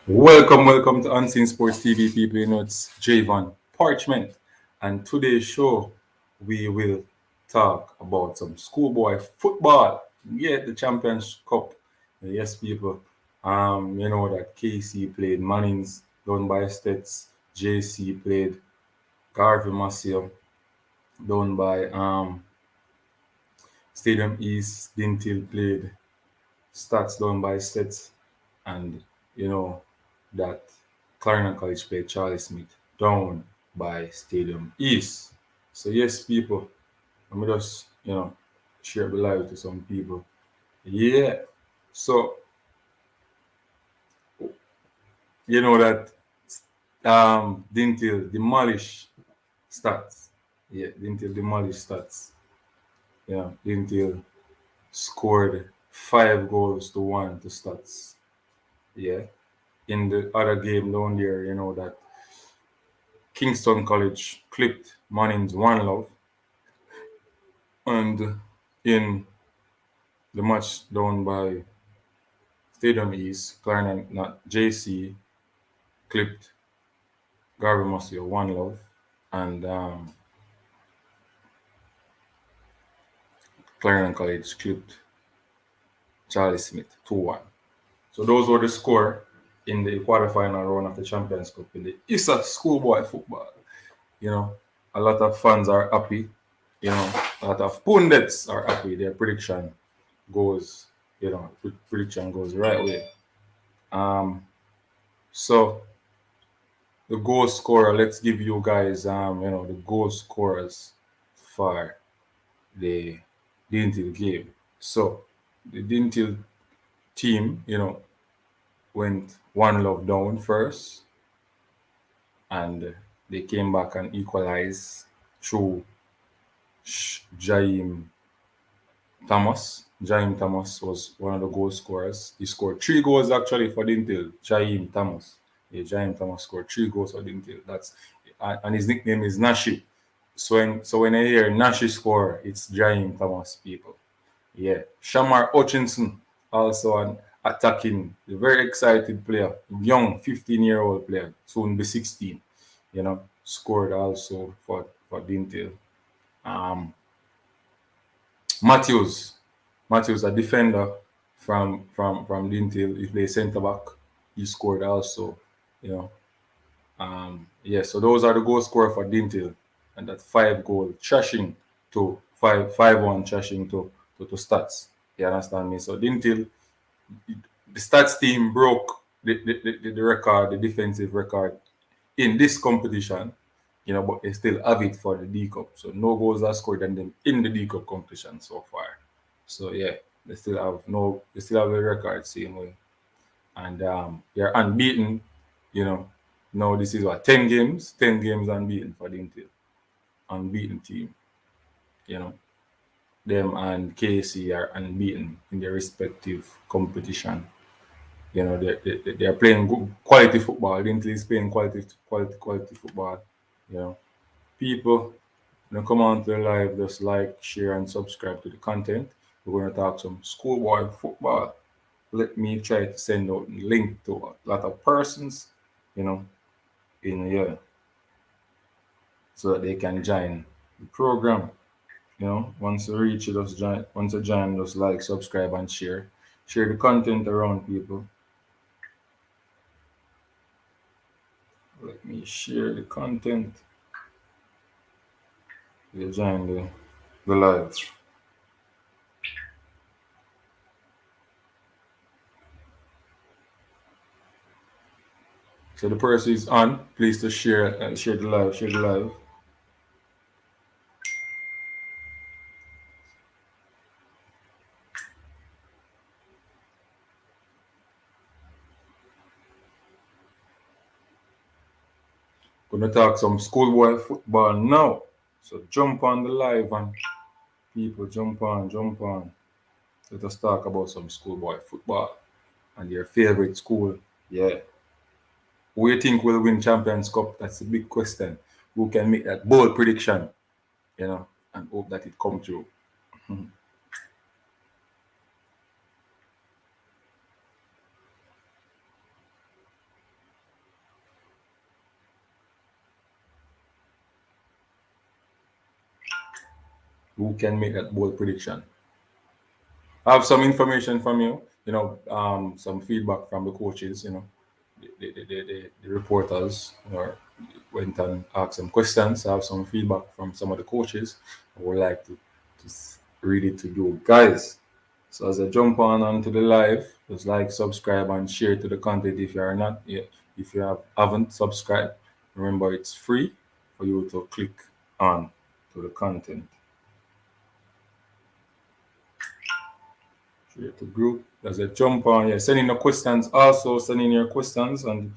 Welcome to Unseen Sports TV, people. You know, it's Javon Parchment. And today's show, we will talk about some schoolboy football. Yeah, the Champions Cup. Yes, people. You know that KC played Mannings, down by States. JC played Garvey Massey, down by Stadium East. Dintil played Stats, down by States. And you know that Clarendon College played Charlie Smith down by Stadium East. So yes, people, let me just share the live to some people. Yeah. So you know that Dintil demolish stats. Yeah, Dintil demolish stats. Yeah, Dintil scored 5 goals to 1 to stats. Yeah. In the other game down there, you know that Kingston College clipped Manning's one love, and in the match down by Stadium East, Clarendon, not JC, clipped Garvey Museo one love, and Clarendon College clipped Charlie Smith 2-1. So those were the score in the quarterfinal round of the Champions Cup in the ISA schoolboy football. You know, a lot of fans are happy. You know, a lot of pundits are happy. Their prediction goes, prediction goes the right way. Um, so the goal scorer, let's give you guys, the goal scorers for the Dintil game. So the Dintil team, went one love down first, and they came back and equalized through Jaim Thomas. Jaim Thomas was one of the goal scorers. He scored 3 goals actually for Dintil. Jaim Thomas. Yeah, Jaim Thomas scored 3 goals for Dintil. That's and his nickname is Nashi. So when I hear Nashi score, it's Jaim Thomas people. Yeah. Shamar Hutchinson, also an attacking, a very excited player, young 15-year-old player, soon be 16. Scored also for Dintil. Um, Matthews. Matthews, a defender from Dintil. He plays centre back. He scored also. You know. Yeah, so those are the goal scorer for Dintil. And that 5 goal trashing to 5-1 trashing to stats. You understand me? So Dintil, the stats team broke the record, the defensive record in this competition, but they still have it for the D Cup. So no goals are scored on them in the D Cup competition so far. So yeah, they still have the record same way. And they're unbeaten, you know. Now this is what 10 games unbeaten for the Intel. Unbeaten team, you know. Them and KC are unbeaten in their respective competition. They are playing good quality football. The Intel is playing quality football, you know. People, come on to the live, just like, share, and subscribe to the content. We're going to talk some schoolboy football. Let me try to send out a link to a lot of persons, you know, in here, so that they can join the program. Once you reach it, just join. Once you join, just like, subscribe, and share. Share the content around people. Let me share the content. You join the live. So the person is on. Please to share the live. Share the live. Gonna talk some schoolboy football now. So jump on the live, and people jump on, jump on. Let us talk about some schoolboy football and your favorite school. Yeah. Who you think will win Champions Cup? That's the big question. Who can make that bold prediction, and hope that it come true? Who can make that bold prediction? I have some information from you, some feedback from the coaches, the reporters, went and asked some questions. I have some feedback from some of the coaches. I would like to read it to you guys. So as I jump on onto the live, just like, subscribe, and share to the content if you are not yet. If you haven't subscribed, remember it's free for you to click on to the content. Share to group. As I jump on, yeah, send in the questions. Also, send in your questions, and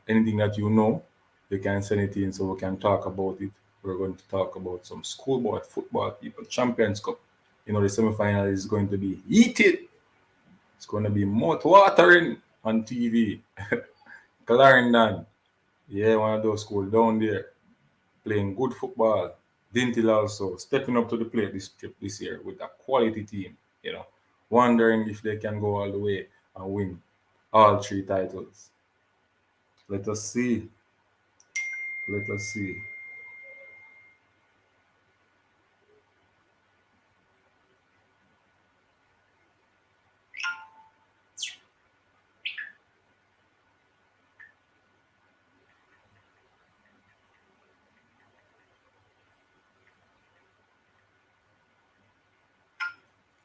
anything that you can send it in so we can talk about it. We're going to talk about some schoolboy football, people Champions Cup. The semifinal is going to be heated. It's going to be mouth watering on TV. Clarendon, yeah, one of those schools down there playing good football. Dintil also stepping up to the plate this trip this year with a quality team. Wondering if they can go all the way and win all three titles. Let us see. Let us see.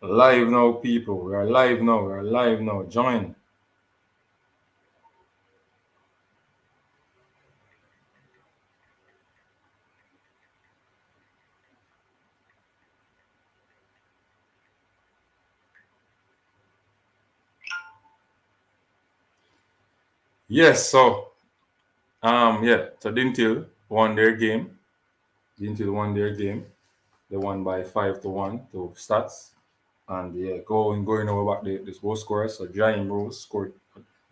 Live now, people. We are live now. We are live now. Join. Yes, so so Dintil won their game. Dintil won their game. They won by 5-1 to stats. And yeah, going over back this goal scorer. So Giant Rose scored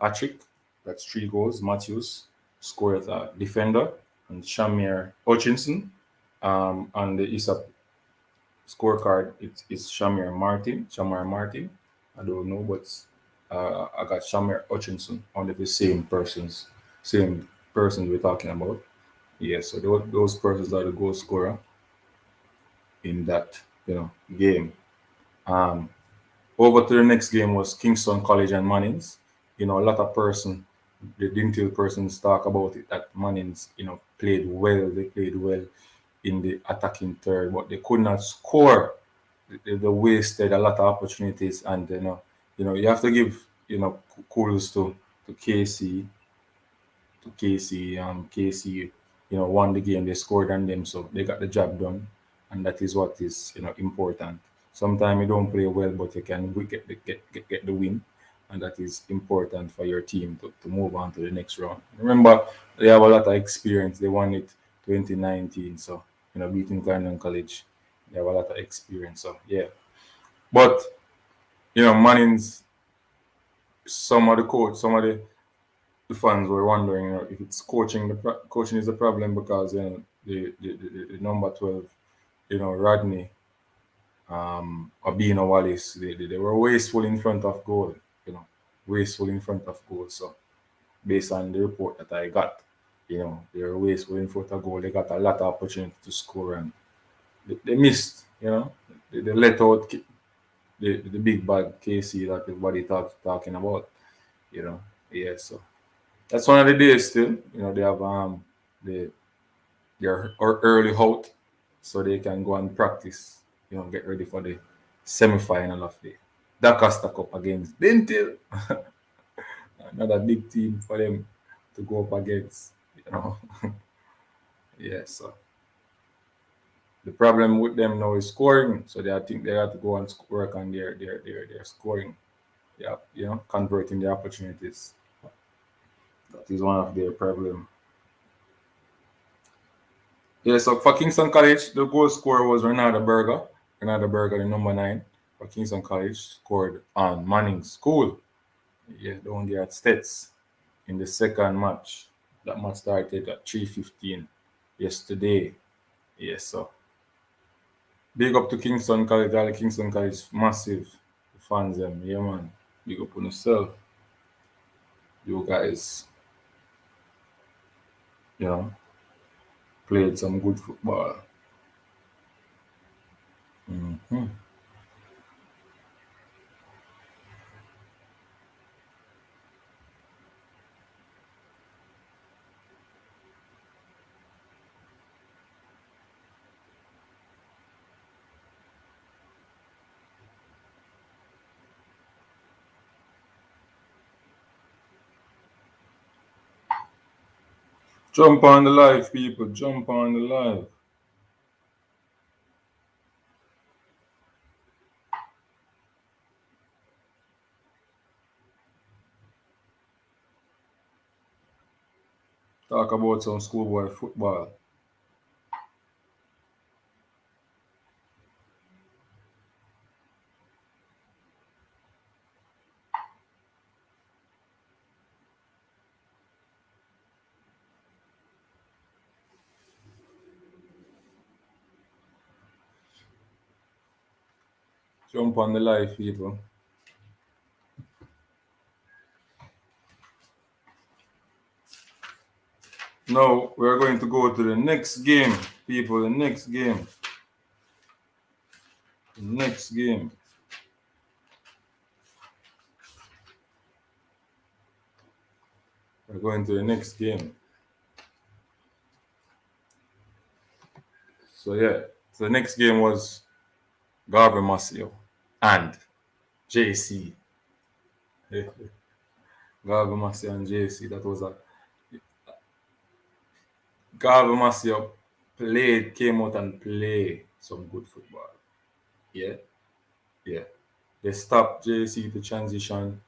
a trick. That's 3 goals. Matthews scored a defender, and Shamir Hutchinson. And the ISAP scorecard, it's Shamir Martin. I don't know, but I got Shamir Hutchinson, one of the same persons we're talking about. Yeah, so those persons are the goal scorer in that game. Um, Over to the next game was Kingston College and Mannings. A lot of the Dintil persons talk about it, that Mannings, played well. They played well in the attacking third, but they could not score. They wasted a lot of opportunities, and you have to give kudos to KC KC won the game. They scored on them, so they got the job done, and that is what is important. Sometimes you don't play well, but you can get the win, and that is important for your team to move on to the next round. Remember, they have a lot of experience. They won it 2019, so beating Clarendon College, they have a lot of experience. So yeah, but Manning's, some of the fans were wondering, if it's coaching. Coaching is the problem, because the number 12, Rodney, or Bino Wallace, they were wasteful in front of goal, wasteful in front of goal. So based on the report that I got, they were wasteful in front of goal. They got a lot of opportunity to score, and they missed. They let out the big bad KC that everybody talking about. Yeah. So that's one of the days still. They have the their early out, so they can go and practice. Get ready for the semi-final of the Costa Cup against Dintil. Another big team for them to go up against. Yeah. So the problem with them now is scoring. So I think they have to go and work on their scoring. Yeah, converting the opportunities. That is one of their problem. Yeah, so for Kingston College, the goal scorer was Renata Berger. Renata Berger, the number 9 for Kingston College, scored on Manning School. Yeah, down there at Stets in the second match. That match started at 3:15 yesterday. Yes, so big up to Kingston College. All the Kingston College massive fans them. Yeah, man. Big up on yourself. You guys, you know, played some good football. Mhm. Jump on the live, people. Jump on the live. Talk about some schoolboy football. Jump on the live, people. Now we're going to go to the next game, people. The next game. The next game. We're going to the next game. So yeah. So the next game was Garvin Masio and JC. Garvin Masio and JC. That was a Garvin Masio came out and played some good football. Yeah, yeah. They stopped JC to transition.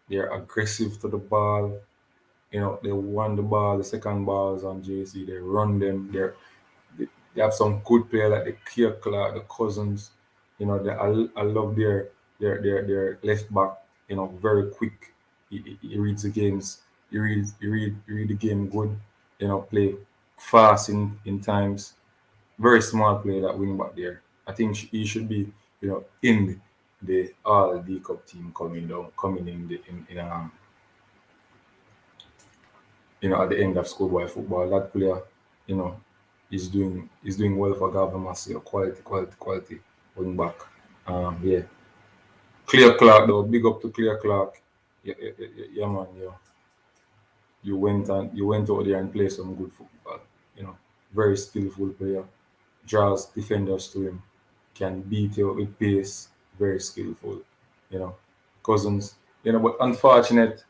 They're aggressive to the ball. You know, they won the ball, the second balls on JC. They run them. They have some good player like the Kia Clark, the Cousins. You know, I love their left back. You know, very quick. He reads the games. He read the game good. You know, play fast in times. Very smart player that wing back there. I think he should be, you know, in the All D Cup team coming in you know, at the end of schoolboy football. That player, you know, is doing well for Gavin Massey. Quality wing back. Yeah. Clear Clark though, big up to Clear Clark. Yeah, man. You went out there and played some good football. You know, very skillful player. Draws defenders to him. Can beat you with pace. Very skillful. You know, Cousins. You know, but unfortunately,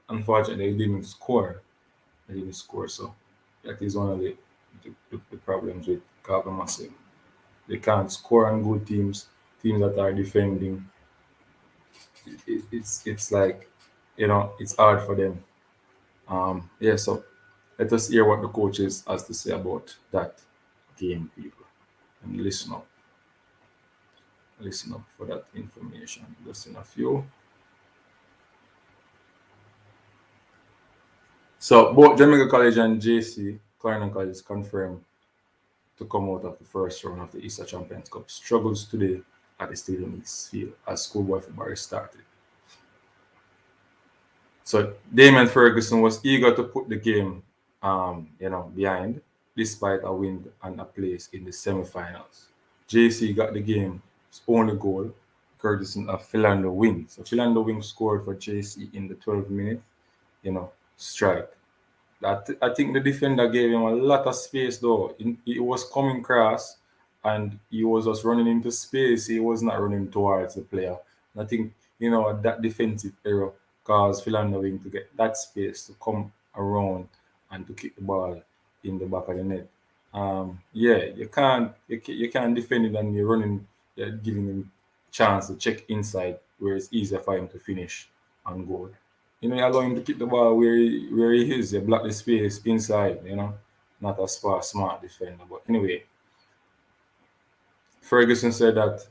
he didn't score. He didn't score. So that is one of the problems with Calvin Massive. They can't score on good teams that are defending. It's like, you know, it's hard for them. Yeah, so let us hear what the coaches has to say about that game, people. And listen up for that information. Listen a few. So both Jamaica College and JC Clarendon College confirmed to come out of the first round of the Easter Champions Cup struggles today at the Stadium East field as schoolboy football started. So Damon Ferguson was eager to put the game, behind, despite a win and a place in the semifinals. JC got the game's only goal, courtesy of Philando Wing. So Philando Wing scored for JC in the 12th minute, strike. I think the defender gave him a lot of space though. He was coming cross and he was just running into space. He was not running towards the player. And I think, that defensive error caused Philander to get that space to come around and to kick the ball in the back of the net. Yeah, you can't defend it and you're giving him chance to check inside where it's easier for him to finish and goal. You allow him to keep the ball where he is. You block the space inside. Not a smart defender. But anyway, Ferguson said that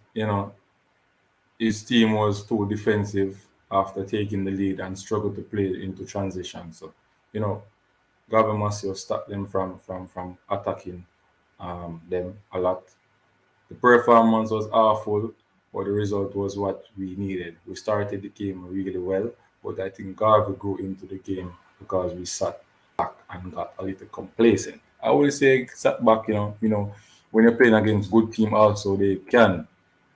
his team was too defensive after taking the lead and struggled to play into transition. So you know, Gavin Masio stopped them from attacking them a lot. The performance was awful, but the result was what we needed. We started the game really well, but I think Garvey grew into the game because we sat back and got a little complacent. I always say sat back, when you're playing against good team also they can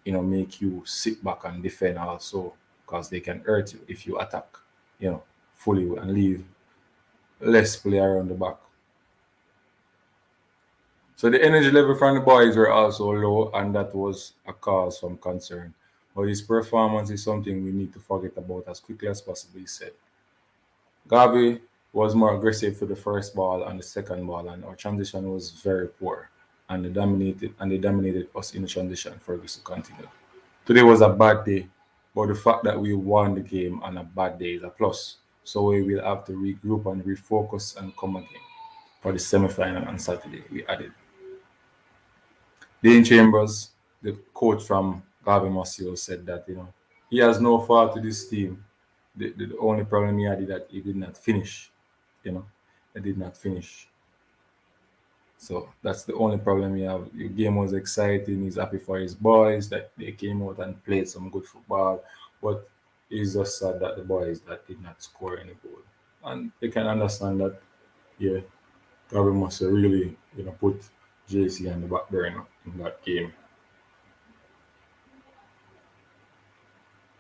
make you sit back and defend also, because they can hurt you if you attack, fully and leave less play around the back. So the energy level from the boys were also low, and that was a cause from concern. But his performance is something we need to forget about as quickly as possible, he said. Gavi was more aggressive for the first ball and the second ball, and our transition was very poor. And they dominated us in the transition. Ferguson continued. Today was a bad day, but the fact that we won the game on a bad day is a plus. So we will have to regroup and refocus and come again for the semi-final on Saturday. We added. Dean Chambers, the coach from Gavi Masio, said that he has no fault to this team. The only problem he had is that he did not finish. You know, he did not finish. So that's the only problem he have. The game was exciting. He's happy for his boys that they came out and played some good football. But he's just sad that the boys that did not score any goal. And they can understand that, yeah, Gavi must have really, put JC on the back burner in that game.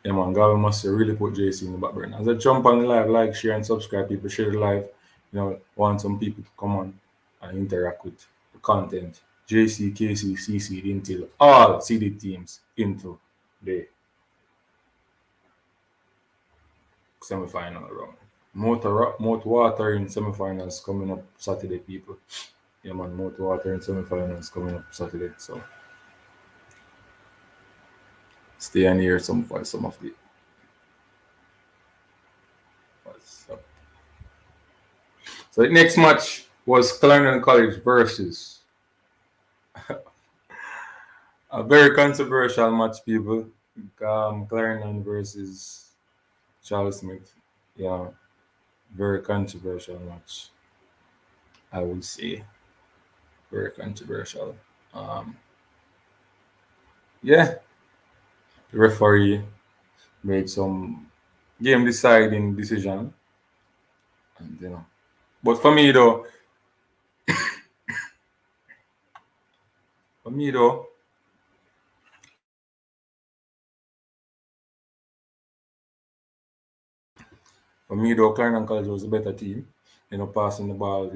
Yeah, man, Gavi must have really put JC in the back burner. As I jump on the live, like, share, and subscribe, people share the live. Want some people to come on and interact with the content. JC, KC, CC, DINTHILL, all CD teams into the semi-final round. Mouth watering semi-finals coming up Saturday, people. Yeah, man, mouth watering semi-finals coming up Saturday. So stay on here for some of the. So the next match was Clarendon College versus a very controversial match, people. Clarendon versus Charles Smith. Yeah, very controversial match. I would say very controversial. Um, yeah, the referee made some game deciding decision, and But for me though, Clarendon College was a better team. Passing the ball.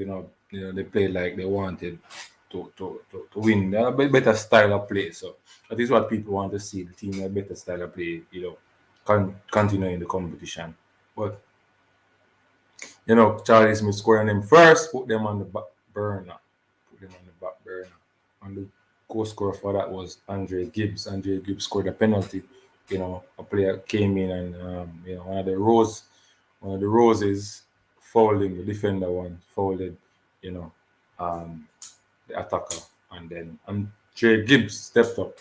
They played like they wanted to win. They have a better style of play. So that is what people want to see. The team a better style of play. Continuing the competition. But Charlie Smith scoring them first, put them on the back burner. Put them on the back burner. And the goal scorer for that was Andre Gibbs. Andre Gibbs scored a penalty. A player came in and one of the roses folding the defender one folded, you know, um, the attacker, and then Andre Gibbs stepped up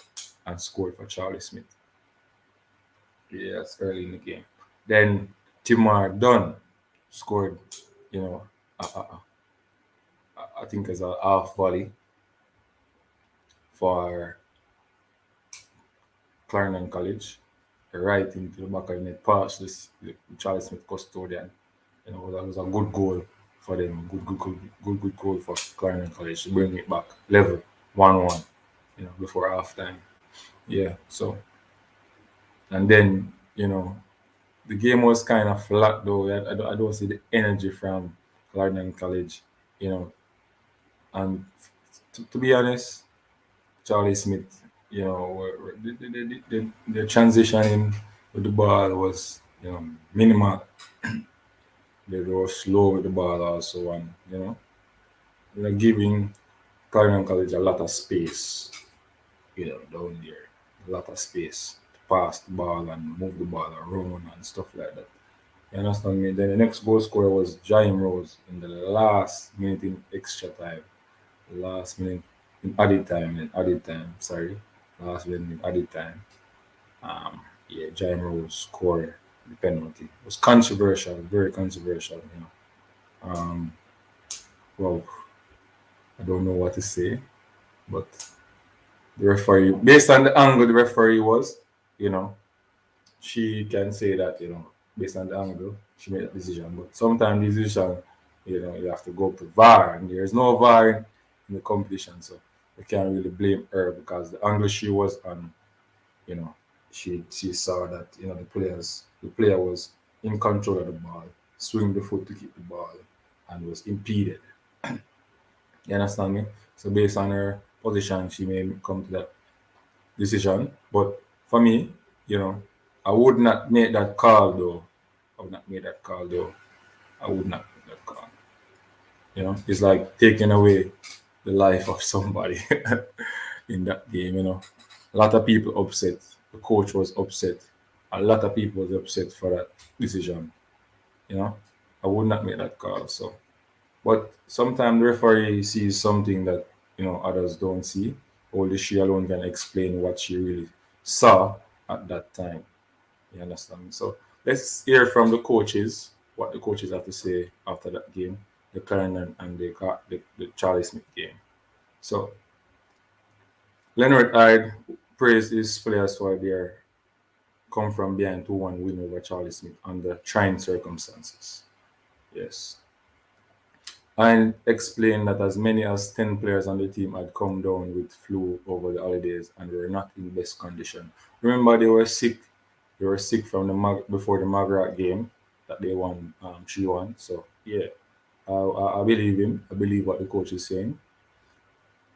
and scored for Charlie Smith. Yes, early in the game. Then Timar Dunn scored, you know, I think as a half volley for Clarendon College, right into the back of the net, past the Charlie Smith custodian. That was a good goal for them. Good goal for Clarendon College to bring it back level 1-1. Before halftime. Yeah. So and then the game was kind of flat though. I don't see the energy from Clarendon College. You know, and to be honest, Charlie Smith, the transitioning with the ball was, minimal. They were slow with the ball also, and giving Clarendon College a lot of space, down there, a lot of space to pass the ball and move the ball around and stuff like that. You understand me? Then the next goal scorer was Jaime Rose in the last minute in extra time. Last minute in added time, sorry. Last minute in added time. Yeah, Jaime Rose scored the penalty. It was controversial, very controversial. Um, well, I don't know what to say, but the referee, based on the angle the referee was, you know, she can say that, based on the angle, she made a decision. But sometimes the decision, you have to go to VAR, and there's no VAR in the competition, so you can't really blame her because the angle she was on you know, she saw that, the player was in control of the ball, swing the foot to keep the ball, and was impeded. You understand me? So based on her position, she may come to that decision. But for me, you know, I would not make that call though. I would not make that call though. I would not make that call. It's like taking away the life of somebody in that game. A lot of people upset. The coach was upset. A lot of people was upset for that decision. You know, I would not make that call. So, but sometimes the referee sees something that others don't see. Only she alone can explain what she really saw at that time. You understand me? So let's hear from the coaches what the coaches have to say after that game, the Clarendon and the Charlie Smith game. So Leonard Hyde praised his players for their come from behind 2-1 win over Charlie Smith under trying circumstances. Yes. And explained that as many as 10 players on the team had come down with flu over the holidays and were not in best condition. Remember, they were sick. They were sick from before the Magrat game that they won 3-1. So, yeah, I believe him. I believe what the coach is saying.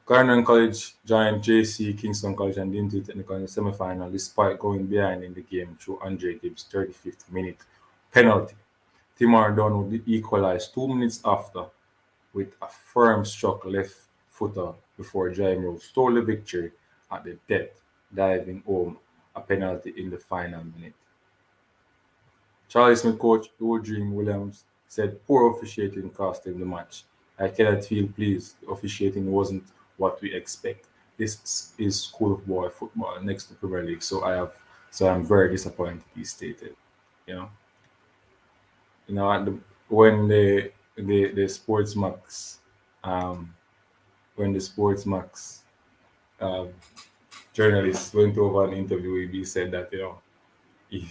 Carnan College joined JC, Kingston College, and Dinty Technical in the semi-final despite going behind in the game through Andre Gibbs' 35th minute penalty. Timor Dunn equalized 2 minutes after with a firm struck left footer before Jaime stole the victory at the death, diving home a penalty in the final minute. Charlie Smith coach Eugene Williams said poor officiating cost him the match. I cannot feel pleased. The officiating wasn't what we expect. This is schoolboy football next to Premier League, so I'm very disappointed, he stated. You know, at when the Sports Max um, when the Sports Max um, journalist went over an interview, he said that he,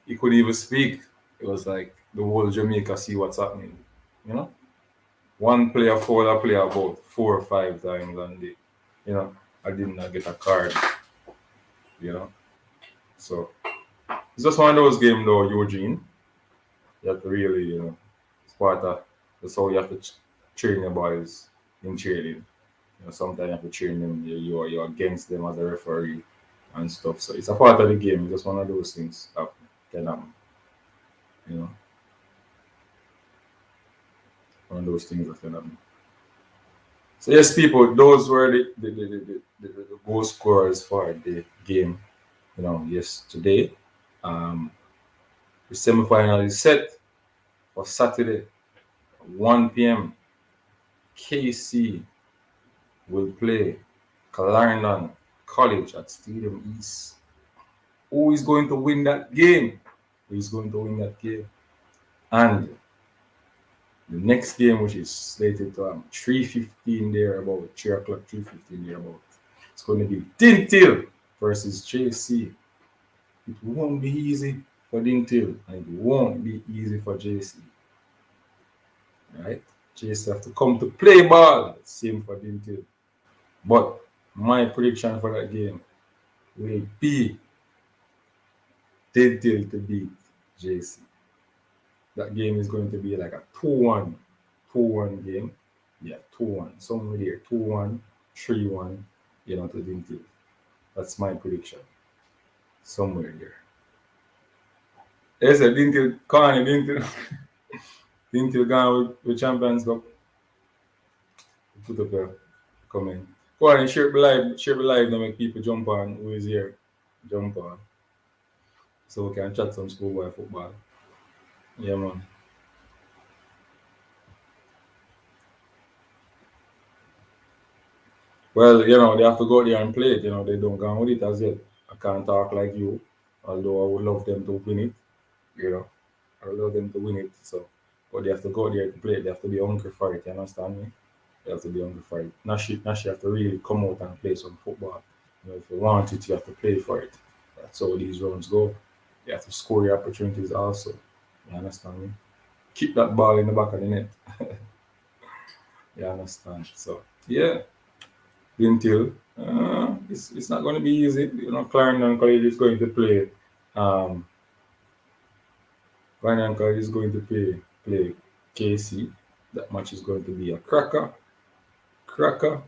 he couldn't even speak. It was like the whole Jamaica see what's happening. You know, one player fouled a player about 4 or 5 times, and I did not get a card. You know, so it's just one of those games, though, Eugene. You have to really, it's part of that's how you have to train your boys in training. Sometimes you have to train them. You're against them as a referee and stuff. So it's a part of the game. It's just one of those things that can happen. You know, one of those things that can happen. So yes, people, those were the goal scorers for the game. Yes, today. Um, the semi-final is set for Saturday, 1 p.m. KC will play Clarendon College at Stadium East. Who is going to win that game? Who is going to win that game? And the next game, which is slated to 3:15 there about 3 o'clock, 3:15 there about. It's going to be Dinthil versus JC. It won't be easy for Dinthil, and it won't be easy for JC. Right? JC have to come to play ball. Same for Dinthil. But my prediction for that game will be Dinthil to beat JC. That game is going to be like a 2-1 game. Yeah, 2-1. Somewhere there, 2-1, 3-1, to Dintil. That's my prediction. Somewhere there. Yes, Dintil, Connie, Dintil. Dintil gone with Champions Cup. Put up a comment. Go on and share the live to make people jump on who is here. Jump on. So we can chat some schoolboy football. Yeah, man. Well, they have to go there and play it. They don't go on with it as yet. I can't talk like you, although I would love them to win it. I would love them to win it. So, but they have to go there to play it. They have to be hungry for it. You understand me? They have to be hungry for it. Nashi have to really come out and play some football. If you want it, you have to play for it. That's how these rounds go. You have to score your opportunities also. You understand me? Keep that ball in the back of the net. You understand? So, yeah. Dintil It's not going to be easy. Clarendon College is going to play. Um, Clarendon College is going to play KC. That match is going to be a cracker. Cracker.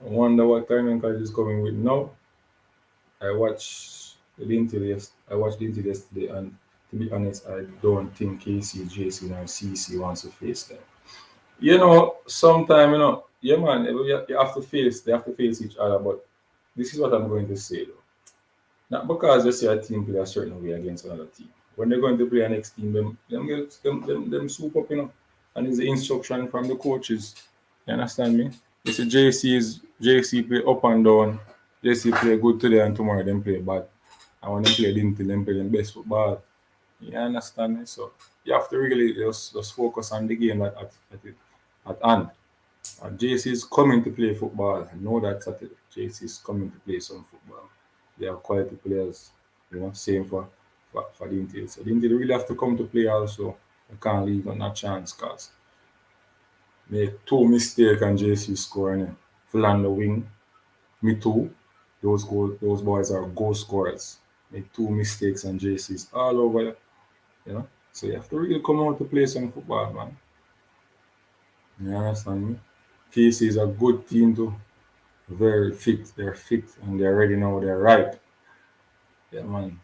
I wonder what Clarendon College is coming with now. I watched the Dintil yesterday, and to be honest, I don't think KC, JC, or CC wants to face them. Sometime, yeah, man, you have to face. They have to face each other. But this is what I'm going to say, though. Not because you see a team play a certain way against another team. When they're going to play a next team, them soup up, and it's the instruction from the coaches. You understand me? You see JC play up and down. JC play good today and tomorrow them play bad. And when they play Dintil, them play them best football. You understand me? So you have to really just focus on the game at hand. JC is coming to play football. I know that Saturday. JC is coming to play some football. They are quality players. Same for Dintil. So Dintil really have to come to play also. I can't leave on that chance because make two mistakes and JC scoring. Full on the wing. Me too. Those boys are goal scorers. Make two mistakes and JC's all over. So you have to really come out to play some football, man. You understand me? KC is a good team too. Very fit. They're fit and they're ready now. They're ripe. Yeah, man.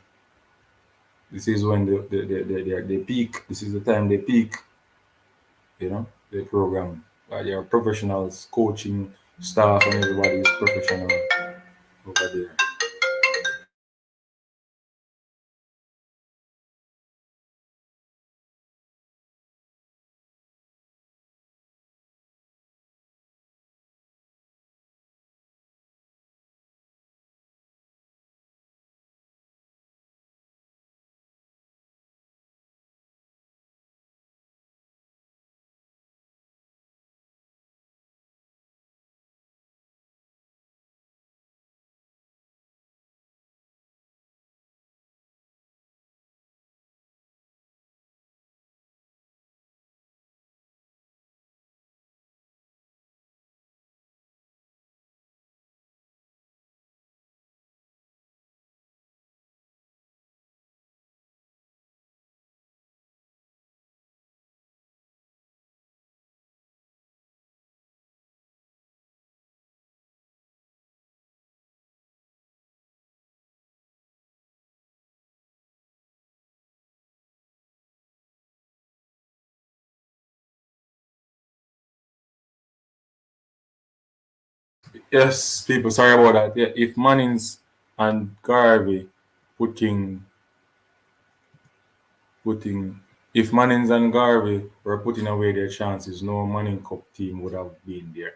This is when they peak. This is the time they peak. The program. They are professionals, coaching staff, and everybody is professional over there. Yes, people, sorry about that. Yeah, if Mannings and Garvey putting putting if Mannings and Garvey were putting away their chances, no Manning Cup team would have been there.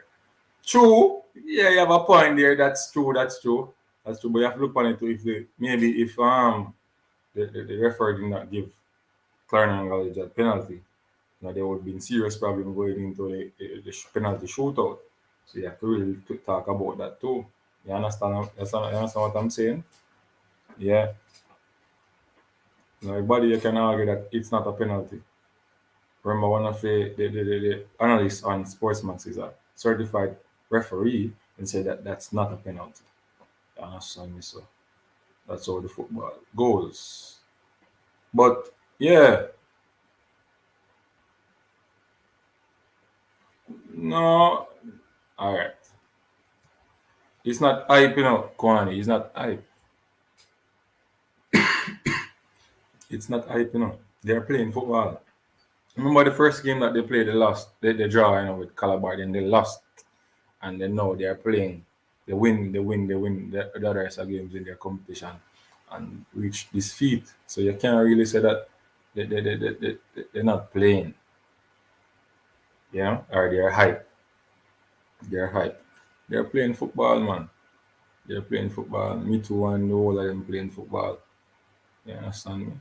True. Yeah, you have a point there. That's true. That's true. That's true. But you have to look on it too. If the referee did not give Clarendon College that penalty, there would be serious problem going into the penalty shootout. So you have to really talk about that too. You understand what I'm saying? Yeah. Everybody you can argue that it's not a penalty. Remember, one of the analysts on Sportsmax is a certified referee and said that that's not a penalty. You understand me? So that's how the football goes. But yeah, no, all right. It's not hype, Kwani. It's not hype. It's not hype, They're playing football. Remember the first game that they played, they lost. They draw, with Calabar, then they lost. And then now they are playing. They win the rest of games in their competition and reach this feat. So you can't really say that they're not playing, or they're hype. They're hype. They're playing football, man. They're playing football. Me too, and the whole of them playing football. You understand me?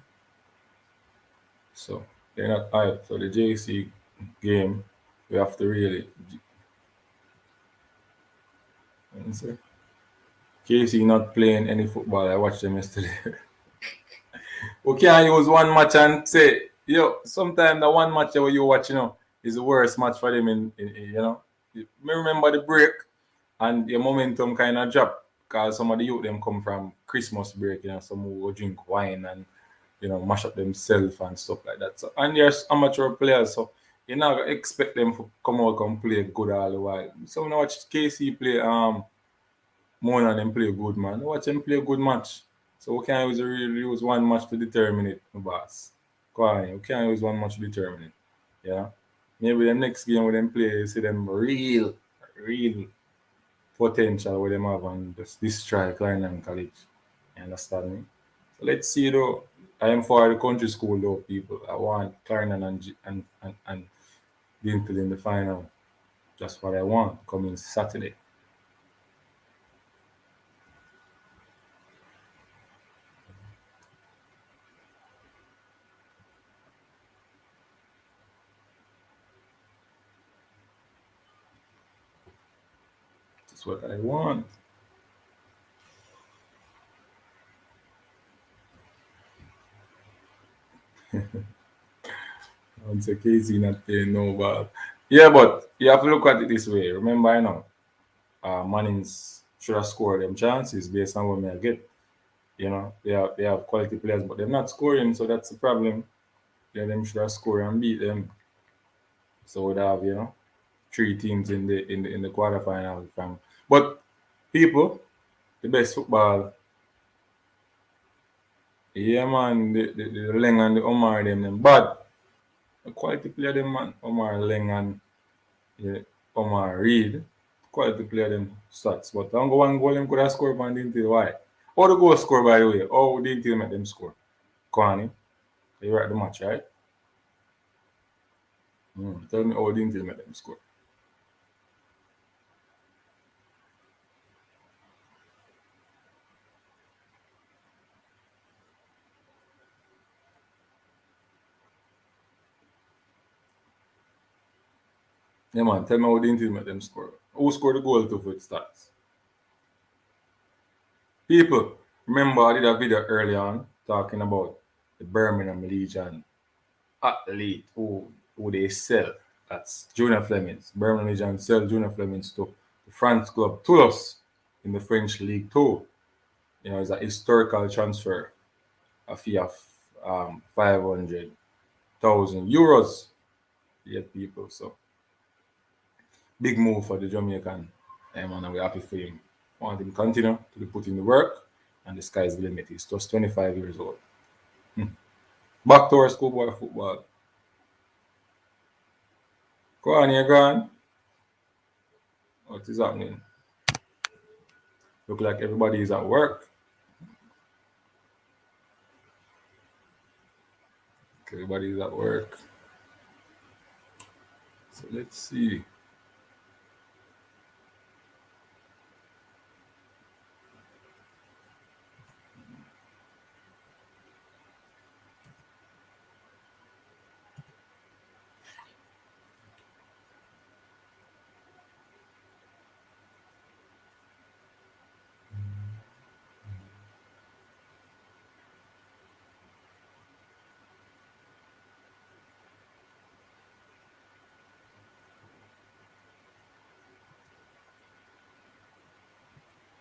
So they're not hype. So the JC game, we have to really. Let me say, KC not playing any football. I watched them yesterday. We can't use one match and say, sometimes the one match that you watch, is the worst match for them me remember the break. and your momentum kind of drop because some of the youth them come from Christmas break, some who go drink wine and mash up themselves and stuff like that. So and there's amateur players, so you not gonna expect them to come out and play good all the while. So when I watch KC play more than them play good, man. I watch them play a good match. So we can't use one match to determine it, my boss. Go on, we can't use one match to determine it. Yeah. Maybe the next game when them play, you see them real potential where them have and just destroy Klein College. You understand me? So let's see though. I am for the country school though, people. I want Clarendon and Dintle in the final. That's what I want coming Saturday. That's what I want. Once a KC not playing no ball. Yeah, but you have to look at it this way. Remember, Mannings should have scored them chances based on what may get. They have quality players, but they're not scoring, so that's the problem. Yeah, them should have scored and beat them. So we'd have, three teams in the quarterfinal from. But people, the best football, yeah man, the Leng and the Omar them bad. The quality player them man, Omar Leng and yeah, Omar Reed, quality player them stats. But don't go one goal them could have scored and didn't tell why. How the goal score by the way? How didn't tell make them score? Kwani, you were at the match, right? Tell me how didn't tell make them score. Yeah man, tell me how didn't tell make them score. Who scored the goal to for it stats? People, remember I did a video earlier on talking about the Birmingham Legion athlete who they sell. That's Junior Flemings. Birmingham Legion sell Junior Flemings to the France club Toulouse in the French League Two. It's a historical transfer, a fee of 500,000 euros. Yeah, people. So big move for the Jamaican. And we're happy for him. Want him to continue to be put in the work, and the sky's the limit. He's just 25 years old. Back to our schoolboy football. Go on, you're gone. What is happening? Look like everybody is at work. Everybody is at work. So let's see.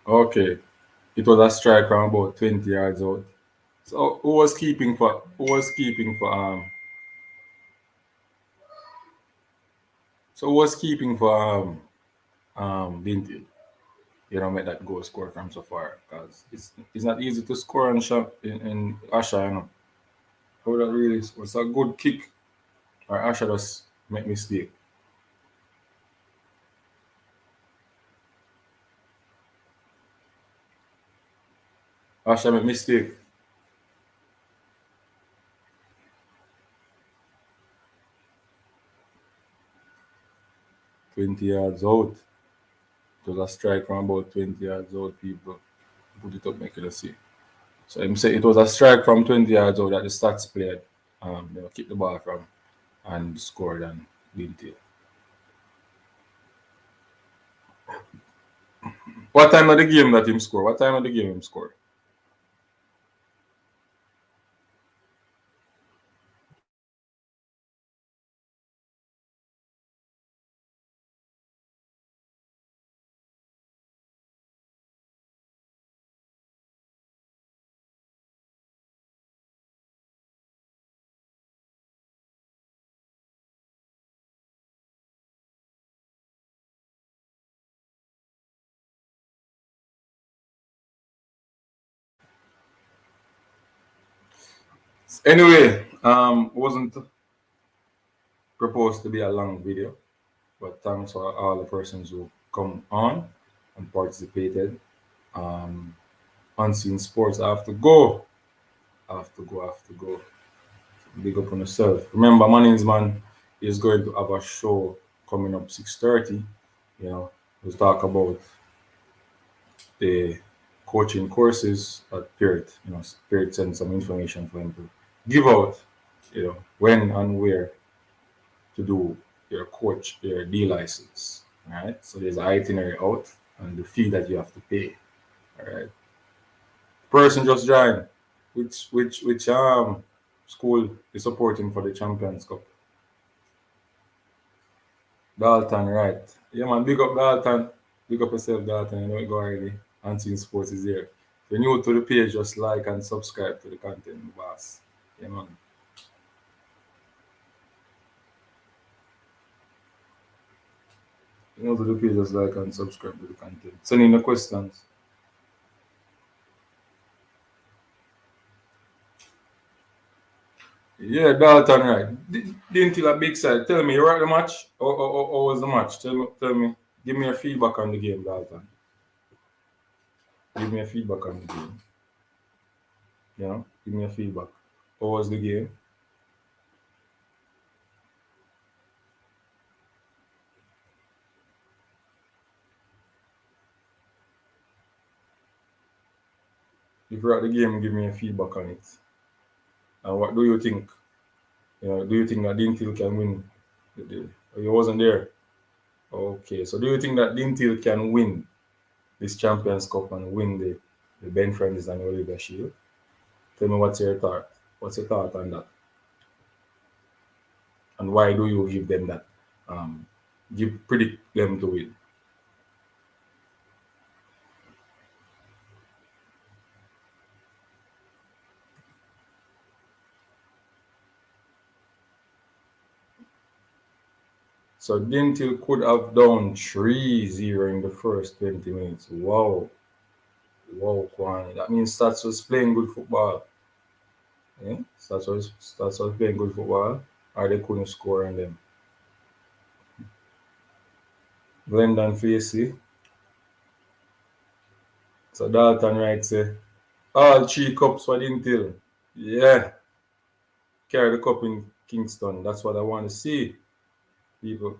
Okay. It was a strike from about 20 yards out. So who was keeping for Dintil? Make that goal score from so far because it's not easy to score and shot in Asha. How that really was a good kick or Asha just make mistake. Asha make mistake. 20 yards out. It was a strike from about 20 yards out, people. Put it up, make it see. So him say it was a strike from 20 yards out that the stats played. Kick the ball from and scored and didn't it. What time of the game that him score? What time of the game him score? Anyway, wasn't proposed to be a long video, but thanks for all the persons who come on and participated. Um, Unseen Sports, I have to go. I have to go. I have to go. Big up on yourself. Remember, Manning's man is going to have a show coming up 6:30. You know, we'll talk about the coaching courses at Spirit. You know, Spirit sent some information for him to give out. You know, when and where to do your D license. All right. So there's an itinerary out and the fee that you have to pay. All right. Person just joined. Which school is supporting for the Champions Cup? Dalton, right? Yeah, man. Big up Dalton. Big up yourself, Dalton. You know it go already. Unseen Sports is here. If you're new to the page, just like and subscribe to the content, boss. Yeah, man. You know to the page, just like and subscribe to the content. Send in the questions. Yeah, Dalton, right. Didn't feel a big side. Tell me, you were at the match? Or was the match? Tell me. Give me your feedback on the game, Dalton. Give me a feedback on the game. You know, give me a feedback. What was the game? If you're at the game, give me a feedback on it. And what do you think? You know, do you think that Dintil can win? You wasn't there. Okay, so do you think that Dintil can win this Champions Cup and win the Ben Friends and Oliver Shield? Tell me what's your thought. What's your thought on that? And why do you give them that? Um, predict them to win. So Dintil could have done 3-0 in the first 20 minutes. Wow. Wow, Kwani. That means Stats was playing good football. Yeah? Stats was playing good football. Or they couldn't score on them. Glendon Facey. So Dalton Wright say, all 3 cups for Dintil. Yeah. Carry the cup in Kingston. That's what I want to see. People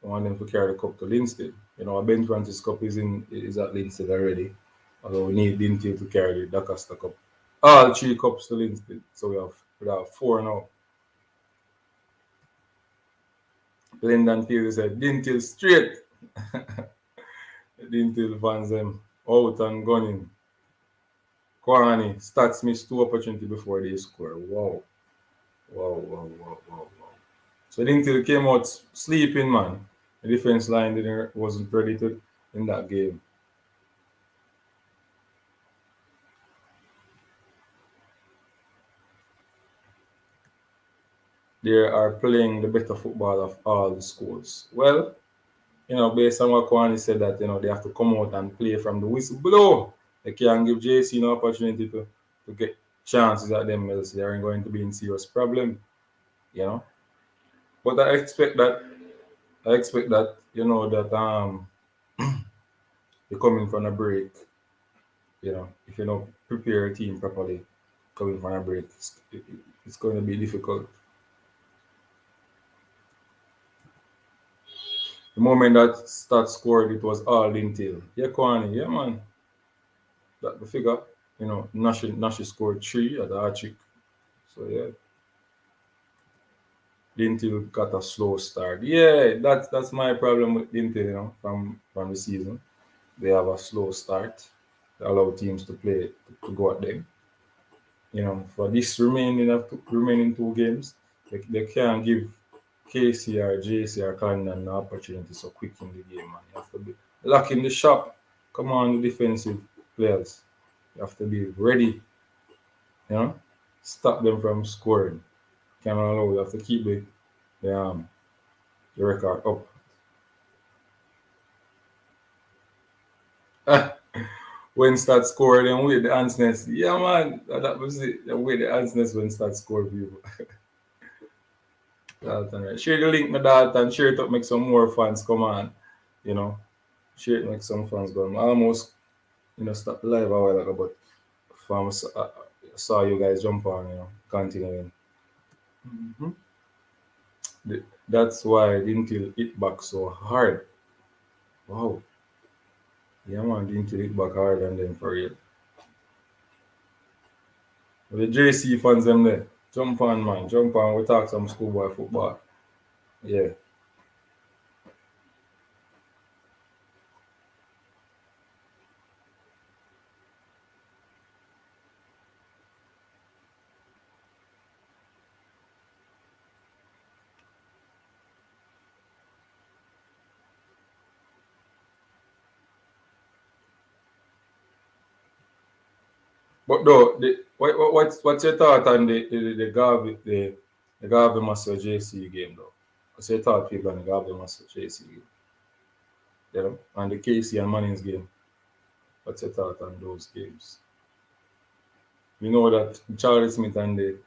want them to carry the cup to Linstead. You know, Ben Francis Cup is at Linstead already. Although we need Dintil to carry the Dacaster Cup. All 3 cups to Linstead. So we have 4 now. Glendon Field said, Dintil straight. Dintil fans them out and gunning. Kwani, Stats missed 2 opportunities before they score. Wow. Wow, wow, wow, wow, wow. So Dintil came out sleeping, man. The defense line wasn't ready to in that game. They are playing the better football of all the schools. Well, based on what Kwani said that, they have to come out and play from the whistle blow. They can't give JC no opportunity to get chances at them, else they are going to be in serious problem, you know. But I expect that, that you're coming from a break, if you don't prepare a team properly, coming from a break, it's going to be difficult. The moment that Start scored, it was all Lintel. Yeah, Kwani, yeah, man. That the figure, Nashi scored 3 at the hat trick. So, yeah, Lintel got a slow start. Yeah, that's my problem with Lintel, from the season. They have a slow start. They allow teams to play, to go at them. For this remaining 2 games, they can't give KC or JC or Clan an opportunity so quick in the game, man. You have to be locking the shop. Come on, the defensive players. You have to be ready, you know, stop them from scoring. Can't allow, you have to keep the record up. when start score, then wait the answers. Yeah, man, that was it. Then wait the answers when start score people. Dalton, right. Share the link, my Dalton. Share it up, make some more fans come on. You know, share it, make some fans go. I almost, stop live a while ago, but from saw you guys jump on, continuing. Mhm. That's why I didn't till it back so hard. Wow. Yeah, man, didn't till it back hard and then for real. The JC fans them there. Jump on, man. Jump on. We talk some schoolboy football. Yeah. But though, what's your thought on the Garvey Master JC game though? What's your thought people on the Garvey Master JC game? And the KC and Manning's game. What's your thought on those games? You know that Charlie Smith and the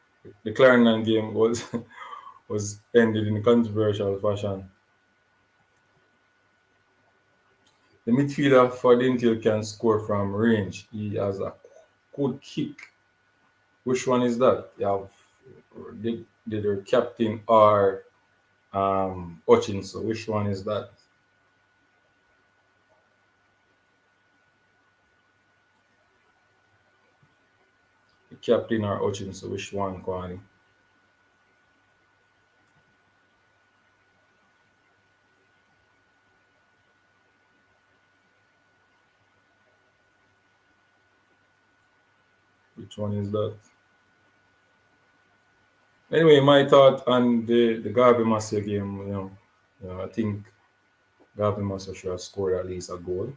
Clarendon game was was ended in a controversial fashion. The midfielder for Dintil can score from range. He has a good kick. Which one is that? You have did their captain or Hutchinson? Which one is that? The captain or Hutchinson? Which one, Kwani? Which one is that? Anyway, my thought on the Garvey Master game, I think Garvey Master should have scored at least a goal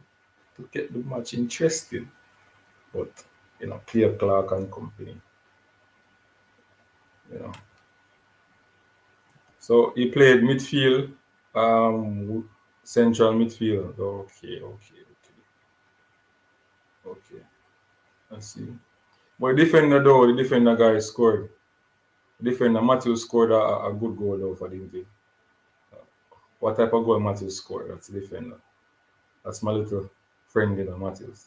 to get the match interesting. But Clear Clark and company, you know. So he played midfield, central midfield. Okay, okay, okay. I see. But the defender guy scored. Defender Matthew scored a good goal though for the team. What type of goal Matthew scored? That's the defender. That's my little friend, Matthews.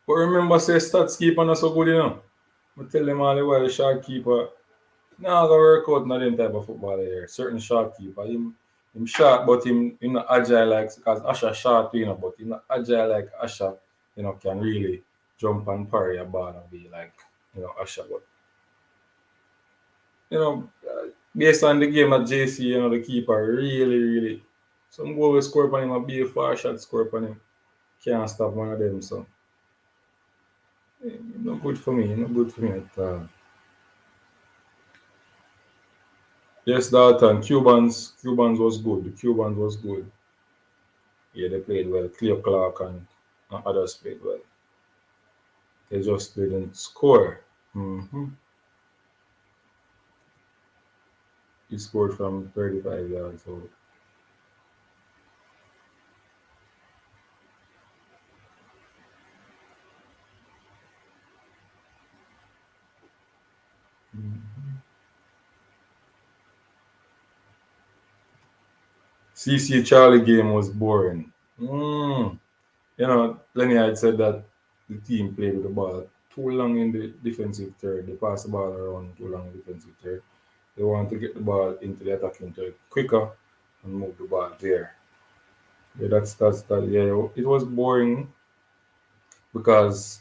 But remember, say stats keeper not so good, I tell them all the while the shot keeper. Nah, go work out not them type of footballer here. Certain shot keeper. Him short, but him not agile like because Asha short, but him not agile like Asha, can really jump and parry a ball and be like, Asha. But based on the game at JC, the keeper really, really some goal will score upon him, a be a far shot score upon him. Can't stop one of them, so not good for me, not good for me at all. Yes, that and Cubans was good. The Cubans was good. Yeah, they played well. Cleo Clark and others played well. They just didn't score. He scored from 35 yards out. CC Charlie game was boring. Lenny had said that the team played with the ball too long in the defensive third. They passed the ball around too long in the defensive third. They want to get the ball into the attacking third quicker and move the ball there. Yeah, that's that. Yeah, it was boring because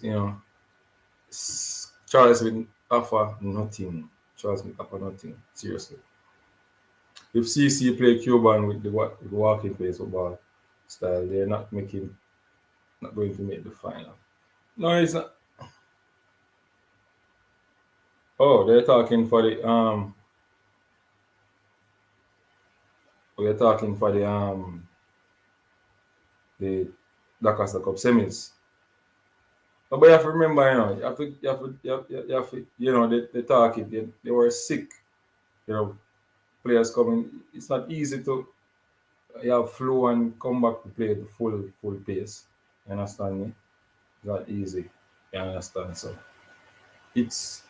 Charles will offer nothing. Charles will offer nothing. Seriously. If CC play Cuban with the walking pace football style, they're not going to make the final. No, it's not. Oh, they're talking for the Dakar Cup semis. No, but you have to remember, they talk it. They were sick, you know. players coming. It's not easy to you have flow and come back to play at the full pace. You understand me? It's not easy. You understand? So it's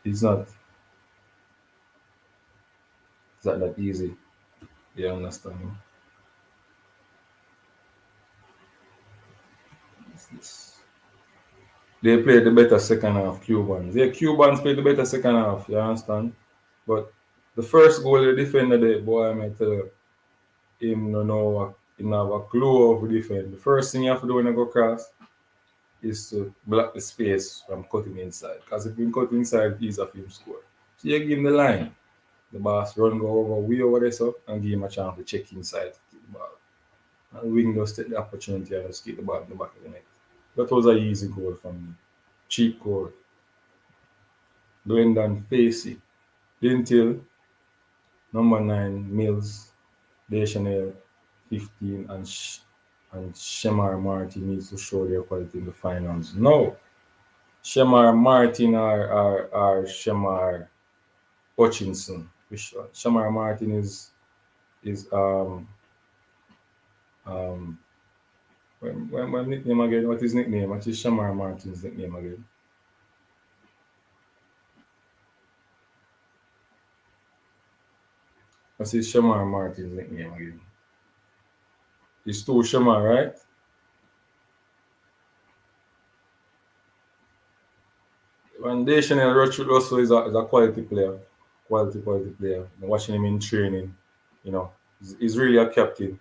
it's not it's not that easy. You understand me? It's- They played the better second half, Cubans. Yeah, Cubans played the better second half, you understand? But the first goal, the defender there, boy, I might tell you, him no know what, him have a clue of defend. The first thing you have to do when you go cross is to block the space from cutting inside. Because if you cut inside, he's a him score. So you give him the line. The boss run go over, way over there so, and give him a chance to check inside to keep the ball. And the wing just take the opportunity and just keep the ball in the back of the net. That was an easy goal for me. Cheap goal. Brendan Facey, Dintil, number 9, Mills, Deschanel, 15, and Shemar Martin needs to show their quality in the finals. No, Shemar Martin or Shemar Hutchinson. Which one? Shemar Martin is um when nickname again? What is nickname? What is Shemar Martin's nickname again? What is Shemar Martin's nickname again? It's two Shemar, right? Foundational Russell is a quality player. And watching him in training, you know, he's really a captain.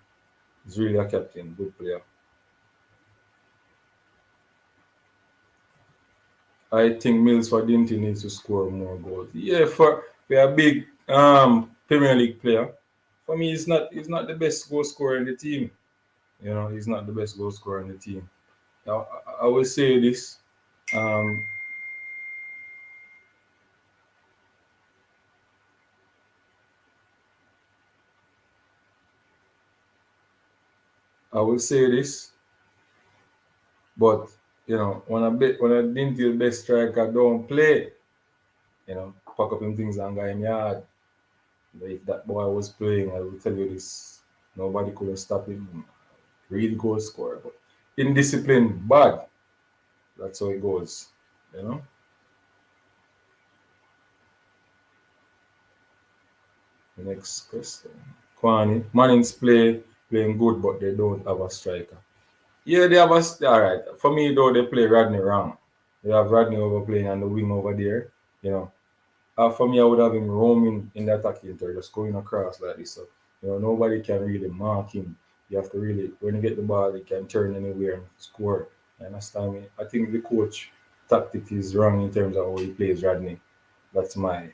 He's really a captain, good player. I think Mills for Dinty needs to score more goals. Yeah, for a big Premier League player, for me, he's not the best goal scorer in the team. You know, he's not the best goal scorer in the team. I will say this. Um, I will say this, but when a Dinty best striker don't play, pack up him things and go him yard. If that boy was playing, I will tell you this, nobody could have stopped him. Real goal scorer, but indiscipline, bad. That's how it goes. You know. The next question. Kwani, Manning's playing good, but they don't have a striker. Yeah, they have all right. For me though, they play Rodney wrong. They have Rodney over playing on the wing over there. You know, for me, I would have him roaming in the attacking third, just going across like this. So, nobody can really mark him. You have to really, when you get the ball, you can turn anywhere and score. You understand me? I think the coach tactic is wrong in terms of how he plays Rodney. That's my,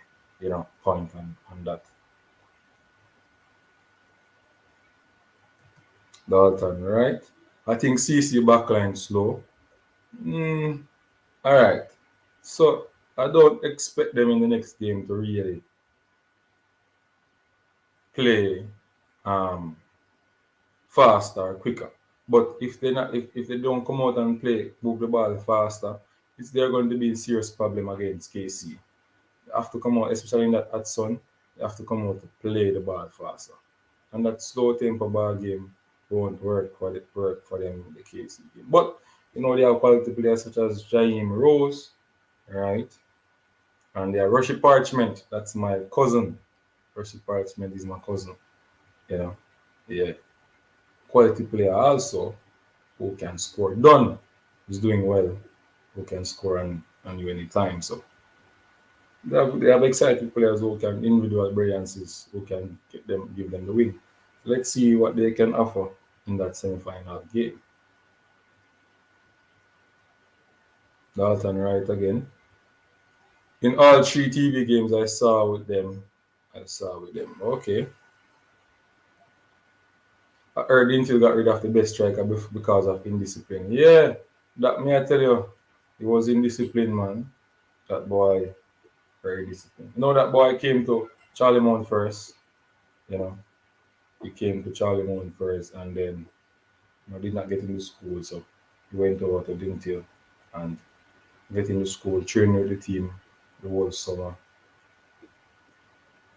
point on that. Dalton, right? I think CC backline slow. Mm, all right. So I don't expect them in the next game to really play um faster or quicker. But if they don't come out and play, move the ball faster, it's they're going to be a serious problem against KC. They have to come out, especially in that hot sun, they have to come out to play the ball faster. And that slow tempo ball game won't work for them in the KC game. But they have quality players such as Jaime Rose, right? And they are Rushy Parchment. That's my cousin. Rushy Parchment is my cousin. You know, yeah, quality player also who can score. Dunn is doing well, who can score on you anytime. So they have exciting players who can individual brilliances who can give them the win. Let's see what they can offer in that semi-final game. Dalton Wright again. In all three TV games I saw with them, Okay. I heard Intel got rid of the best striker because of indiscipline. Yeah, that me I tell you, he was indisciplined, man. That boy, very disciplined. That boy came to Charlie Mount first. You know, he came to Charlie Mount first, and then did not get into school, so he went over to Dintil and get into school, train with the team the whole summer.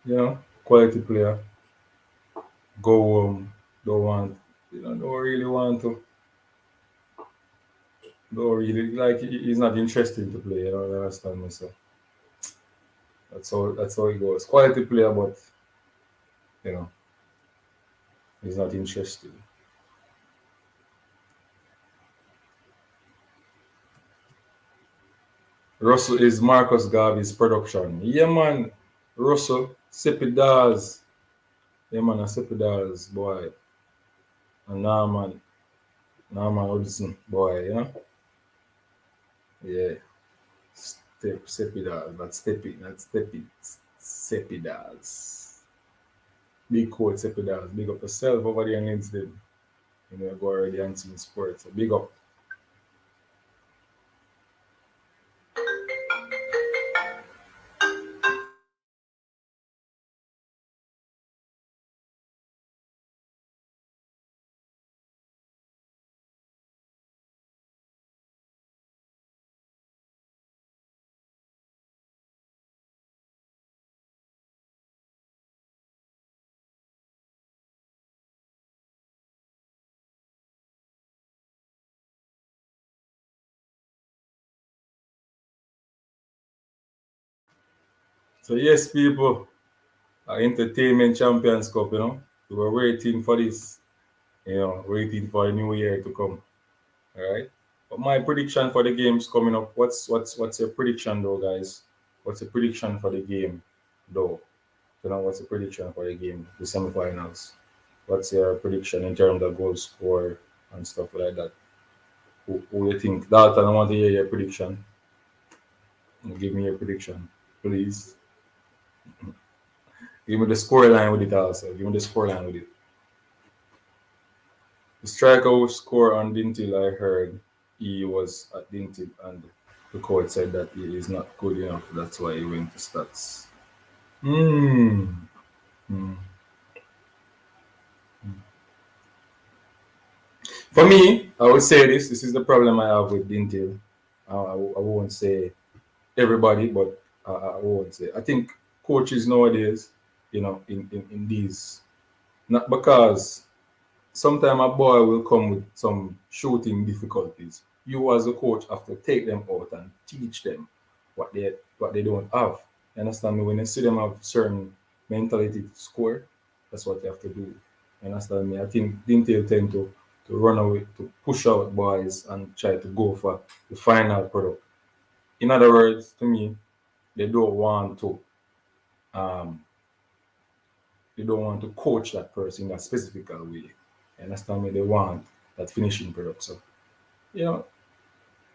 You know, quality player, go home, don't want, don't really want to, don't really like. He's not interested to play. You understand me? So that's how it goes. Quality player, but you know he's not interested. Russell is Marcus Garvey's production. Yeah, man. Russell, Sepidars. Yeah, man, a Sepidars, boy. And Norman Hudson, boy, Yeah. Sepidars, not Steppy, Sepidars. Big coach Sepidars. Big up yourself over there in LinkedIn. Go already and team sports. So big up. So yes, people, Entertainment Champions Cup, We were waiting for this, waiting for a new year to come. All right. But my prediction for the games coming up. What's your prediction though, guys? What's your prediction for the game though? What's the prediction for the game, the semifinals? What's your prediction in terms of goal score and stuff like that? Who you think? Dalton, I want to hear your prediction. Give me your prediction, please. Give me the score line with it also. Give me the score line with it. The striker who scored on Dintil, I heard he was at Dintil and the coach said that he is not good enough. That's why he went to stats. Hmm. Hmm. For me, I would say this. This is the problem I have with Dintil. I won't say everybody, but I won't say. I think coaches nowadays, in these, not because sometimes a boy will come with some shooting difficulties. You as a coach have to take them out and teach them what they don't have. You understand me? When you see them have certain mentality to score, that's what you have to do. You understand me? I think Dintel tend to run away, to push out boys and try to go for the final product. In other words, to me, they don't want to um, they don't want to coach that person in that specific way. You understand me? They want that finishing product. So, you know,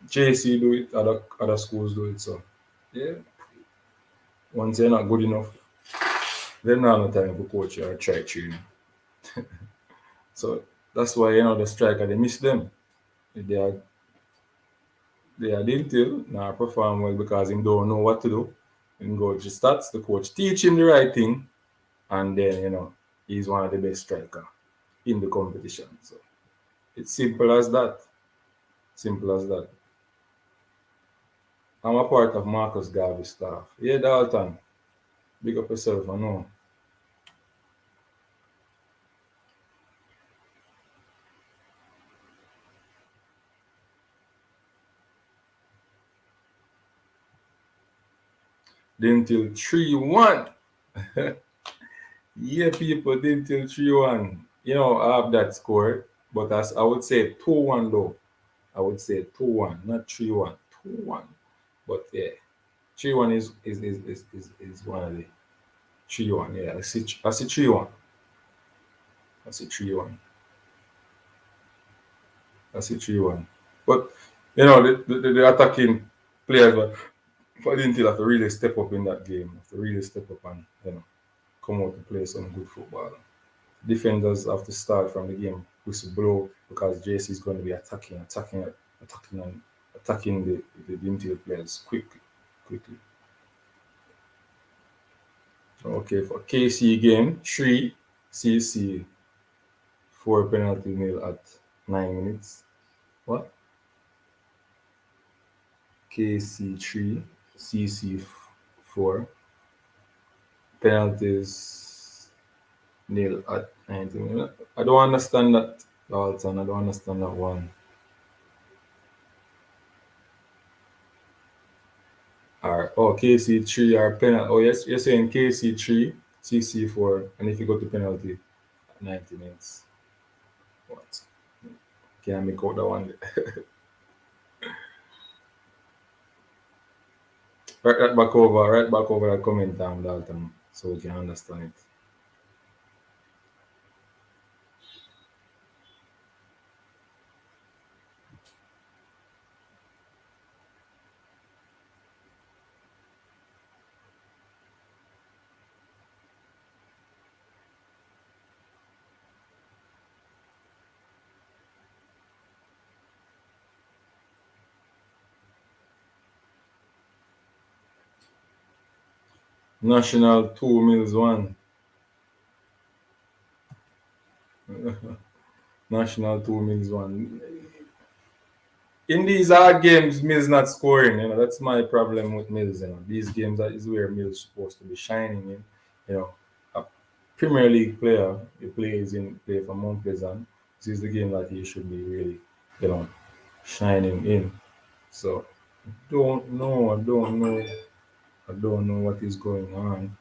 JC do it, other schools do it. So, yeah, once they're not good enough, they're not no time to coach you or try training. So that's why the striker they miss them. If they are didn't now perform well because him don't know what to do. And go to stats, the coach teach him the right thing, and then he's one of the best striker in the competition. So it's simple as that. Simple as that. I'm a part of Marcus Garvey's staff. Yeah, Dalton, big up yourself. I know. Until 3-1. Yeah, people, until 3-1. I have that score, but as I would say 2-1 though. I would say 2-1, not 3-1. 2-1. But yeah, 3-1 is one of the 3-1. Yeah, I see 3-1. I see 3-1. I see 3-1. But the attacking players for Lintel have to really step up in that game. Have to really step up and come out to play some good football. Defenders have to start from the game whistle blow because JC is going to be attacking the Lintel players quickly. Okay, for KC game 3, CC 4 penalty nil at 9 minutes. What? KC 3, CC 4 penalties. nil at 90 minutes. I don't understand that, Dalton. I don't understand that one. Or oh, KC three or penalty. Oh, yes, you're saying KC three, CC four, and if you go to penalty, 90 minutes. What? Can't make out that one. Right back over that comment down, Dalton, so we can understand it. National 2 mills 1. National 2 mills 1. In these hard games, Mills not scoring. That's my problem with Mills. These games is where Mills supposed to be shining in. A Premier League player, he play for Mount Pleasant. This is the game that he should be really, you know, shining in. So don't know. I don't know. I don't know what is going on.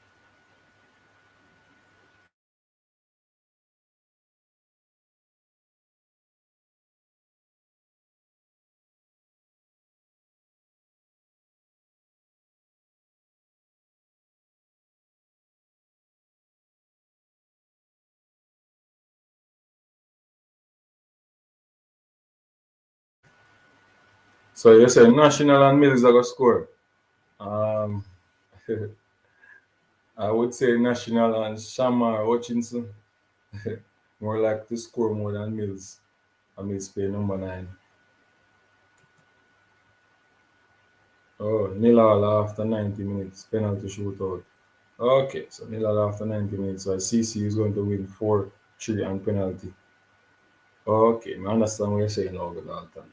So you say National and Mills are gonna score. Um, I would say National and Shamar Hutchinson more like to score more than Mills. And Mills play number 9. Oh, nil all after 90 minutes, penalty shootout. Okay, so nil all after 90 minutes. So CC is going to win 4-3 and penalty. Okay, I understand what you're saying now, good Dalton.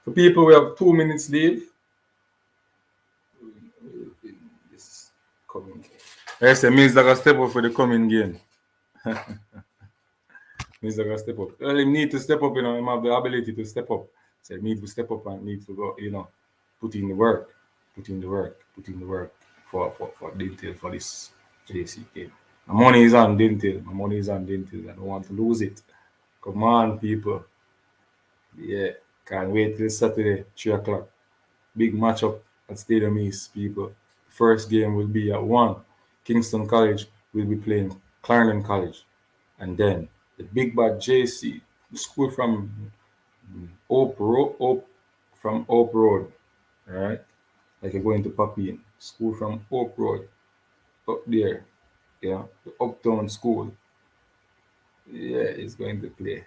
So people, we have 2 minutes leave. This is coming. Yes, it means that I step up for the coming game. Means that I step up. Well, he need to step up, he have the ability to step up. So he need to step up and need to go, put in the work, put in the work for detail for this JC game. My money is on Dintil. My money is on Dintil. I don't want to lose it. Come on, people. Yeah. Can't wait till Saturday, 3 o'clock. Big matchup at Stadium East, people. First game will be at 1. Kingston College will be playing Clarendon College. And then the big bad JC, the school from Oak Road, all right? Like you're going to Papine. School from Oak Road, up there, the uptown school. Yeah, is going to play.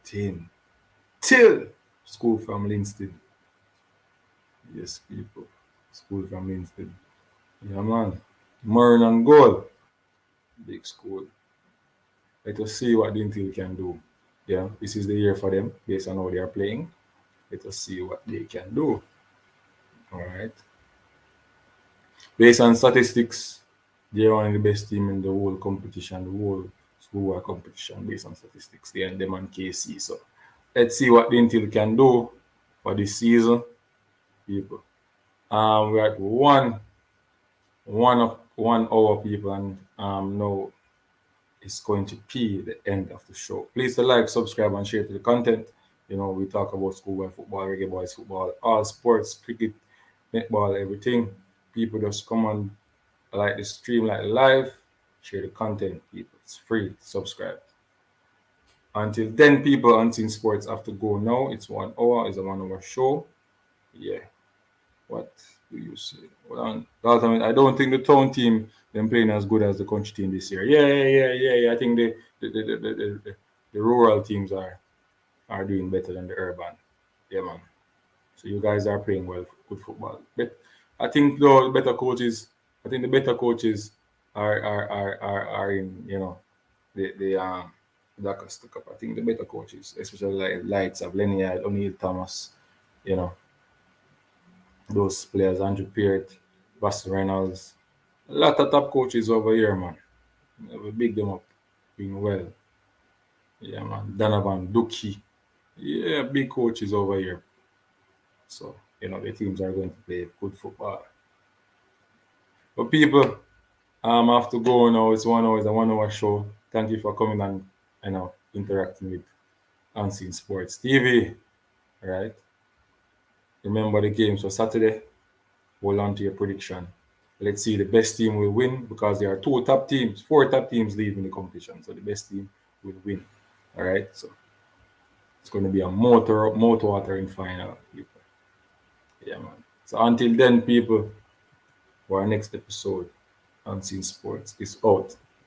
Team. Till school from Linstead. Yes, people. School from Linstead. Yeah, man. Murn and Goal. Big school. Let us see what Dintil can do. Yeah, this is the year for them based on how they are playing. Let us see what they can do. All right. Based on statistics, they're one of the best team in the whole competition, the whole schoolwork competition based on statistics. They and them and KC. So let's see what Dintil can do for this season, people. We're at 1 hour, people, and now it's going to be the end of the show. Please like, subscribe, and share to the content. We talk about schoolboy football, reggae boys football, all sports, cricket, netball, everything. People just come on, like the stream, like live, share the content, people. It's free to subscribe. Until then, people, Unseen Sports have to go now. It's 1 hour, it's a 1 hour show. Yeah. What? you say? Well, I don't think the town team them playing as good as the country team this year. Yeah. I think the rural teams are doing better than the urban. Yeah, man. So you guys are playing well, good football. But I think though the better coaches, I think the better coaches are in the Augusta Cup. I think the better coaches, especially like lights of Lenny O'Neill Thomas, you know, those players, Andrew Peart, Buster Reynolds, a lot of top coaches over here, man. We big them up, doing well. Yeah, man. Donovan, Duki, yeah, big coaches over here. So the teams are going to play good football. But people, I have to go now. It's 1 hour, it's a 1 hour show. Thank you for coming and interacting with Unseen Sports TV. Right. Remember the games for Saturday. Hold on to your prediction. Let's see, the best team will win because there are four top teams leaving the competition. So the best team will win. All right. So it's going to be a mouth watering final, people. Yeah, man. So until then, people, for our next episode, Unseen Sports is out.